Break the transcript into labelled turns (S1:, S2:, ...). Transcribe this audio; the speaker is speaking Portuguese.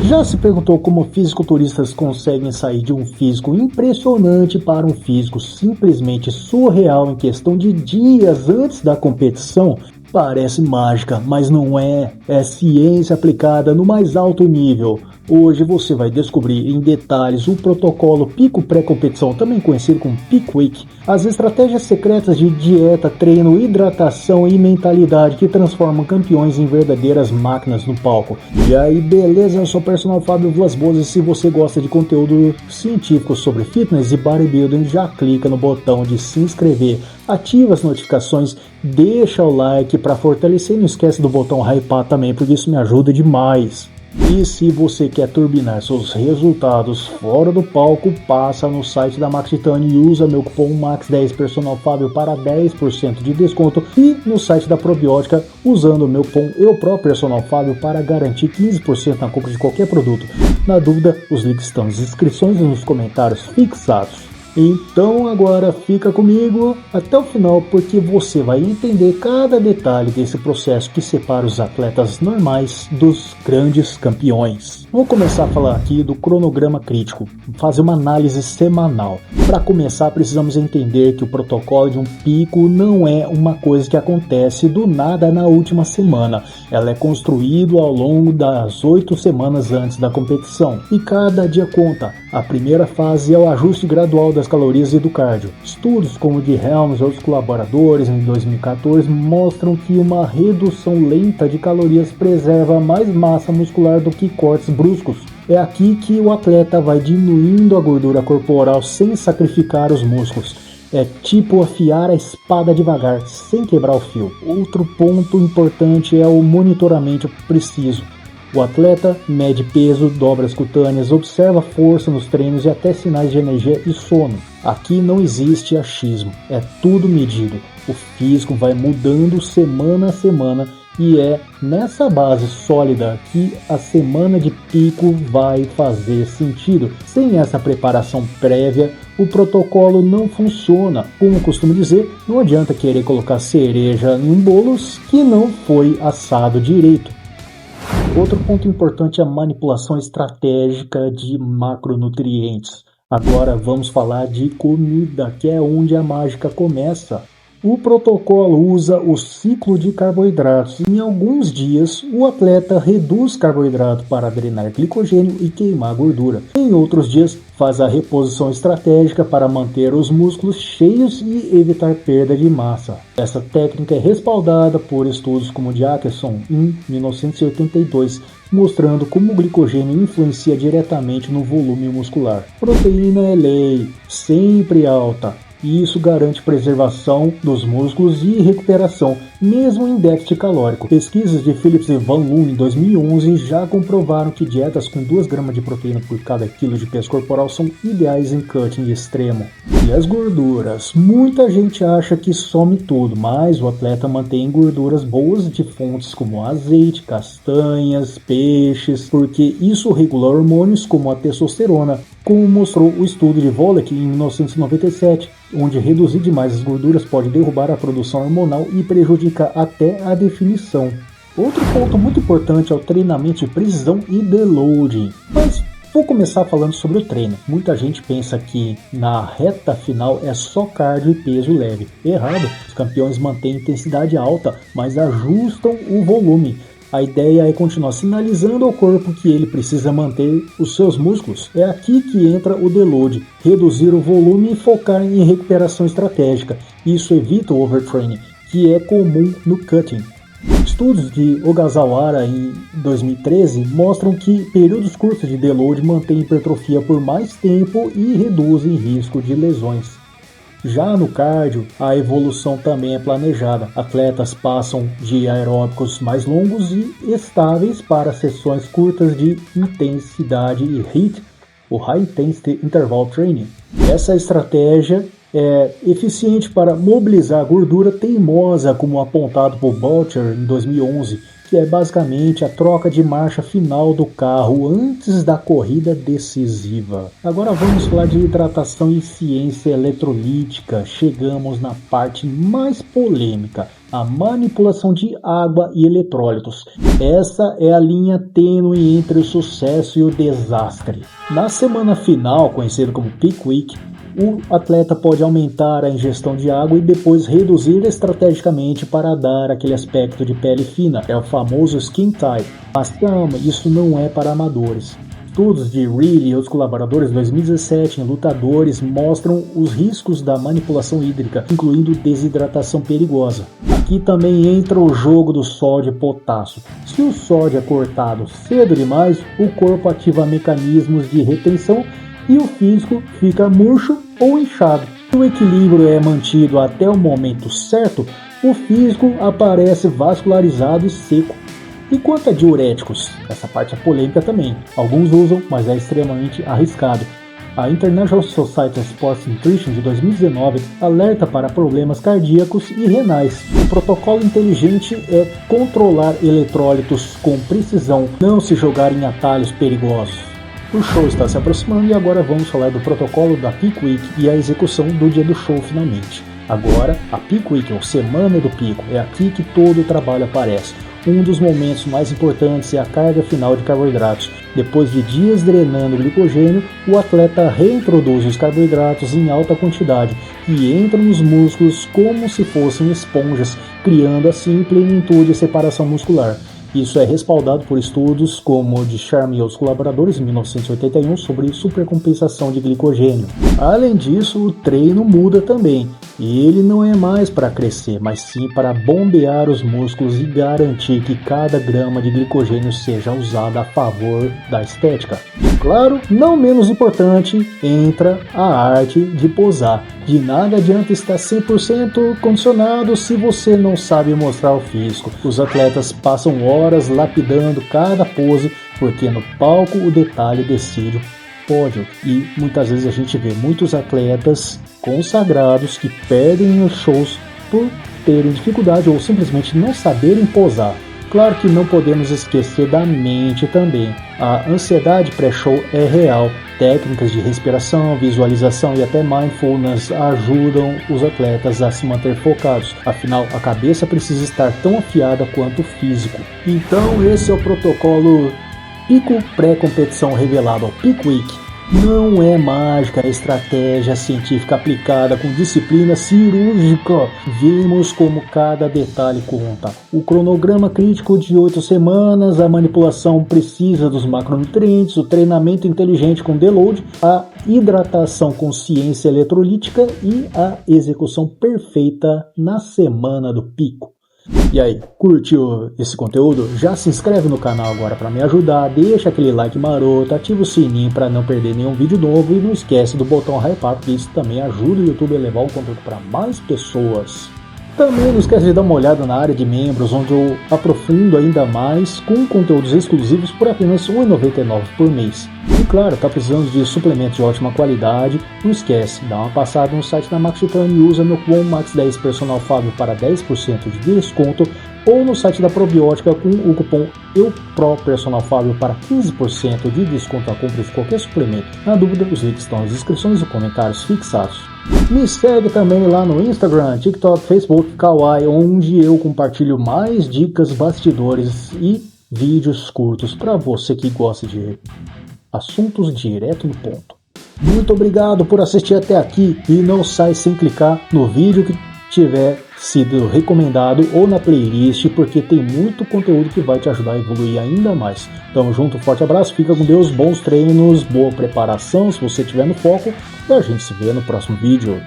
S1: Já se perguntou como fisiculturistas conseguem sair de um físico impressionante para um físico simplesmente surreal em questão de dias antes da competição? Parece mágica, mas não é. É ciência aplicada no mais alto nível. Hoje você vai descobrir em detalhes o protocolo Pico Pré-Competição, também conhecido como Peak Week, as estratégias secretas de dieta, treino, hidratação e mentalidade que transformam campeões em verdadeiras máquinas no palco. E aí, beleza? Eu sou o personal Fábio Vilas Boas e se você gosta de conteúdo científico sobre fitness e bodybuilding, já clica no botão de se inscrever, ativa as notificações, deixa o like para fortalecer e não esquece do botão hypar também, porque isso me ajuda demais. E se você quer turbinar seus resultados fora do palco, passa no site da Max Titânio e usa meu cupom MAX10 Personal Fábio para 10% de desconto, e no site da Probiótica usando o meu cupom Personal Fábio para garantir 15% na compra de qualquer produto. Na dúvida, os links estão nas descrições e nos comentários fixados. Então agora fica comigo até o final, porque você vai entender cada detalhe desse processo que separa os atletas normais dos grandes campeões. Vou começar a falar aqui do cronograma crítico, fazer uma análise semanal. Para começar, precisamos entender que o protocolo de um pico não é uma coisa que acontece do nada na última semana. Ela é construído ao longo das 8 semanas antes da competição, e cada dia conta. A primeira fase é o ajuste gradual das calorias e do cardio. Estudos como o de Helms e outros colaboradores em 2014 mostram que uma redução lenta de calorias preserva mais massa muscular do que cortes bruscos. É aqui que o atleta vai diminuindo a gordura corporal sem sacrificar os músculos. É tipo afiar a espada devagar, sem quebrar o fio. Outro ponto importante é o monitoramento preciso. O atleta mede peso, dobras cutâneas, observa força nos treinos e até sinais de energia e sono. Aqui não existe achismo, é tudo medido. O físico vai mudando semana a semana e é nessa base sólida que a semana de pico vai fazer sentido. Sem essa preparação prévia, o protocolo não funciona. Como costumo dizer, não adianta querer colocar cereja em um bolo que não foi assado direito. Outro ponto importante é a manipulação estratégica de macronutrientes. Agora vamos falar de comida, que é onde a mágica começa. O protocolo usa o ciclo de carboidratos. Em alguns dias, o atleta reduz carboidrato para drenar glicogênio e queimar gordura. Em outros dias, faz a reposição estratégica para manter os músculos cheios e evitar perda de massa. Essa técnica é respaldada por estudos como o de Atkinson em 1982, mostrando como o glicogênio influencia diretamente no volume muscular. Proteína é lei, sempre alta. E isso garante preservação dos músculos e recuperação, mesmo em déficit calórico. Pesquisas de Phillips e Van Loon em 2011 já comprovaram que dietas com 2 gramas de proteína por cada quilo de peso corporal são ideais em cutting extremo. E as gorduras? Muita gente acha que some tudo, mas o atleta mantém gorduras boas de fontes como azeite, castanhas, peixes, porque isso regula hormônios como a testosterona, como mostrou o estudo de Volek em 1997, onde reduzir demais as gorduras pode derrubar a produção hormonal e prejudicar até a definição. Outro ponto muito importante é o treinamento de precisão e deloading. Mas vou começar falando sobre o treino. Muita gente pensa que na reta final é só cardio e peso leve. Errado, os campeões mantêm intensidade alta, mas ajustam o volume. A ideia é continuar sinalizando ao corpo que ele precisa manter os seus músculos. É aqui que entra o deload, reduzir o volume e focar em recuperação estratégica. Isso evita o overtraining, que é comum no cutting. Estudos de Ogasawara em 2013 mostram que períodos curtos de deload mantêm hipertrofia por mais tempo e reduzem risco de lesões. Já no cardio, a evolução também é planejada. Atletas passam de aeróbicos mais longos e estáveis para sessões curtas de intensidade e HIIT, o High Intensity Interval Training. Essa estratégia É eficiente para mobilizar a gordura teimosa, como apontado por Boucher em 2011, que é basicamente a troca de marcha final do carro antes da corrida decisiva. Agora vamos falar de hidratação e ciência eletrolítica. Chegamos na parte mais polêmica, a manipulação de água e eletrólitos. Essa é a linha tênue entre o sucesso e o desastre. Na semana final, conhecida como Peak Week, o atleta pode aumentar a ingestão de água e depois reduzir estrategicamente para dar aquele aspecto de pele fina, é o famoso skin tight. Mas calma, isso não é para amadores. Estudos de Reilly e outros colaboradores em 2017 em lutadores mostram os riscos da manipulação hídrica, incluindo desidratação perigosa. Aqui também entra o jogo do sódio e potássio. Se o sódio é cortado cedo demais, o corpo ativa mecanismos de retenção e o físico fica murcho ou inchado. Se o equilíbrio é mantido até o momento certo, o físico aparece vascularizado e seco. E quanto a diuréticos? Essa parte é polêmica também. Alguns usam, mas é extremamente arriscado. A International Society of Sports Nutrition de 2019 alerta para problemas cardíacos e renais. O protocolo inteligente é controlar eletrólitos com precisão, não se jogar em atalhos perigosos. O show está se aproximando e agora vamos falar do protocolo da Peak Week e a execução do dia do show finalmente. Agora, a Peak Week, ou Semana do Pico, é aqui que todo o trabalho aparece. Um dos momentos mais importantes é a carga final de carboidratos. Depois de dias drenando glicogênio, o atleta reintroduz os carboidratos em alta quantidade e entram nos músculos como se fossem esponjas, criando assim plenitude e separação muscular. Isso é respaldado por estudos como o de Sharma e outros colaboradores em 1981 sobre supercompensação de glicogênio. Além disso, o treino muda também. E ele não é mais para crescer, mas sim para bombear os músculos e garantir que cada grama de glicogênio seja usada a favor da estética. Claro, não menos importante, entra a arte de posar. De nada adianta estar 100% condicionado se você não sabe mostrar o físico. Os atletas passam horas lapidando cada pose, porque no palco o detalhe decide o pódio. E muitas vezes a gente vê muitos atletas consagrados que perdem os shows por terem dificuldade ou simplesmente não saberem posar. Claro que não podemos esquecer da mente também. A ansiedade pré-show é real. Técnicas de respiração, visualização e até mindfulness ajudam os atletas a se manter focados. Afinal, a cabeça precisa estar tão afiada quanto o físico. Então esse é o protocolo Pico pré-competição revelado ao Peak Week. Não é mágica, é estratégia científica aplicada com disciplina cirúrgica. Vimos como cada detalhe conta. O cronograma crítico de 8 semanas, a manipulação precisa dos macronutrientes, o treinamento inteligente com deload, a hidratação com ciência eletrolítica e a execução perfeita na semana do pico. E aí, curtiu esse conteúdo? Já se inscreve no canal agora para me ajudar, deixa aquele like maroto, ativa o sininho para não perder nenhum vídeo novo e não esquece do botão hypar, porque isso também ajuda o YouTube a levar o conteúdo para mais pessoas. Também não esquece de dar uma olhada na área de membros, onde eu aprofundo ainda mais com conteúdos exclusivos por apenas R$ 1,99 por mês. E claro, tá precisando de suplementos de ótima qualidade? Não esquece, dá uma passada no site da Max Titanium e usa meu cupom MAX10 Personal Fábio para 10% de desconto, ou no site da Probiótica com o cupom EUPRO Personal Fábio para 15% de desconto na compra de qualquer suplemento. Na dúvida, os links estão nas descrições e comentários fixados. Me segue também lá no Instagram, TikTok, Facebook, Kawaii, onde eu compartilho mais dicas, bastidores e vídeos curtos para você que gosta de assuntos direto no ponto. Muito obrigado por assistir até aqui e não sai sem clicar no vídeo que tiver sido recomendado ou na playlist, porque tem muito conteúdo que vai te ajudar a evoluir ainda mais. Tamo junto, forte abraço, fica com Deus, bons treinos, boa preparação se você estiver no foco e a gente se vê no próximo vídeo.